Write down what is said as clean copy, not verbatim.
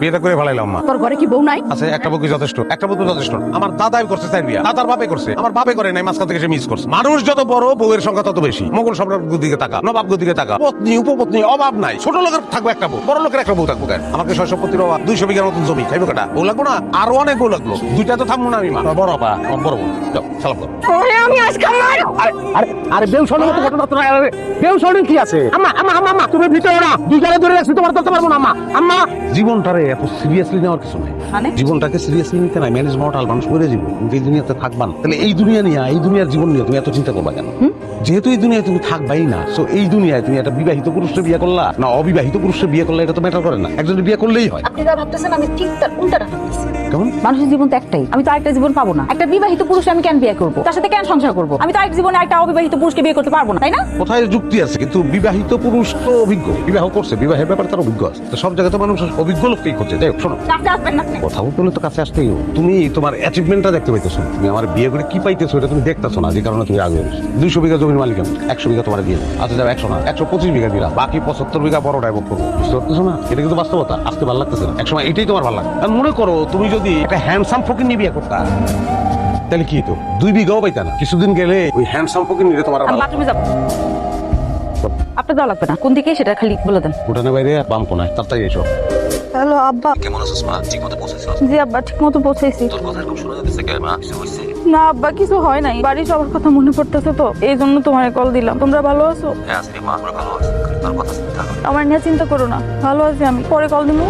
বিয়েটা করে ভালাইলাম মা। তোর ঘরে কি বউ নাই? আচ্ছা একটা বউ কি যথেষ্ট? একটা বউ তো যথেষ্ট। আমার দাদাই করছে তাই বিয়া, দাদার বাপে করছে, আমার বাপে করে নাই, মাঝখান থেকে সে মিস করছে। মানুষ যত বড় বউয়ের সংখ্যা তত বেশি। মোগল সম্রাট দিকে তাকা, নবাব দিকে তাকা, পত্নী উপপত্নী অভাব নাই। ছোট লোকের থাকবো একটা বউ, বড় লোকের একটা বউ থাকবো কেন? আমাকে 6 সম্পত্তির অভাব, 200 বিঘার মতন জমি, খাইবো কাটা বউ লাগবো না? আরো অনেক বউ লাগলো, দুইটা তো থামবো না আমি। মা বড় বা আমার বড় বউ, যাও সালাম করো। আমি আজকে আরে বেউ শোনো তো ঘটনা তো বেউ শোনো কি আছে? আম্মা আম্মা আম্মা আম্মা তুমি ভিতরে না, দুই জায়গায় ধরে রাখছি, তোমার ধরতে পারবো না। আম্মা আম্মা জীবনটারে এত সিরিয়াসলি নেওয়ার কিছু নাই। মানে? জীবনটাকে সিরিয়াসলি নিতে নাই, ম্যানেজ মর্টাল, মানুষ করে জীবন। তুমি এই দুনিয়াতে থাকবা না, তাহলে এই দুনিয়া নিয়ে, এই দুনিয়ার জীবন নিয়ে তুমি এত চিন্তা করবা কেন? যেহেতু এই দুনিয়ায় তুমি থাকবাই না, সো এই দুনিয়ায় তুমি একটা বিবাহিত পুরুষকে বিয়ে করলা না অবিবাহিত পুরুষকে বিয়ে করলা, এটা তো ম্যাটার করে না। একজনের বিয়ে করলেই হয়। আপনি যা ভাবতেছেন আমি ঠিক তার উল্টাটা ভাবতেছি। কেমন? মানুষের জীবন তো একটাই, আমি তো আরেকটা জীবন পাবো না। একটা বিবাহিত পুরুষ আমি কেন বিয়ে করবো? তার সাথে কেন সংসার করবো? আমি তো আরেক জীবনে একটা অবিবাহিত পুরুষকে বিয়ে করতে পারবো না, তাই না? কোথায় যুক্তি আছে? কিন্তু বিবাহিত পুরুষ তো অভিজ্ঞ, বিবাহ করছে, বিবাহের ব্যাপারে তার অভিজ্ঞ আছে। তো সব জায়গায় তো মানুষ অভিজ্ঞ লোককেই করছে। যাই হোক শোনো, কাছে আসবেন না আপনি। কথা বলতে হলে তো কাছে আসতেই হবে। তুমি তোমার অ্যাচিভমেন্টটা দেখতে পাইতেছো, তুমি আমার বিয়ে করে কি পাইতেছো এটা তুমি দেখতেছো না, যে কারণে তুমি আগে 200 বিঘা জমির মালিক, 100 বিঘা তোমার দিয়ে। আচ্ছা যাও 100 না 125 বিঘা দিলাম, বাকি 75 বিঘা বড় ডাইভোগ করবো। বুঝতে পারতেছো না? এটা কিন্তু বাস্তবতা। আজকে ভালো লাগতেছে না, একসময় এটাই তোমার ভালো লাগে। আর মনে করো তুমি যদি একটা হ্যান্ডসাম ফকির নিয়ে বিয়ে করতা, তাহলে কি তো 2 বিঘাও পাইতা না। কিছুদিন গেলে ওই হ্যান্ডসাম ফকির নিয়ে তোমার আমি বাথরুমে যাবো। আপনার যাওয়া লাগবে না, কোন দিকে সেটা খালি বলে দেন। উঠানের বাইরে বাম কোনায়, তাড়াতাড়ি এসো। হ্যালো আব্বা। কেমন আছিস মা? ঠিক মতো পৌঁছেছিস? জি আব্বা, ঠিক মতো পৌঁছাইছি। তোর কথা এরকম শোনা যাচ্ছে কেন মা? কিছু হয়েছে? না আব্বা, কিছু হয় নাই, বাড়ির সবার কথা মনে পড়তেছে তো, এই জন্য তোমার কল দিলাম। তোমরা ভালো আছো? হ্যাঁ আজকে মা আমরা ভালো আছি, তোর কথা চিন্তা কর। আমার নিয়ে চিন্তা করো না, ভালো আছি আমি, পরে কল দিবো।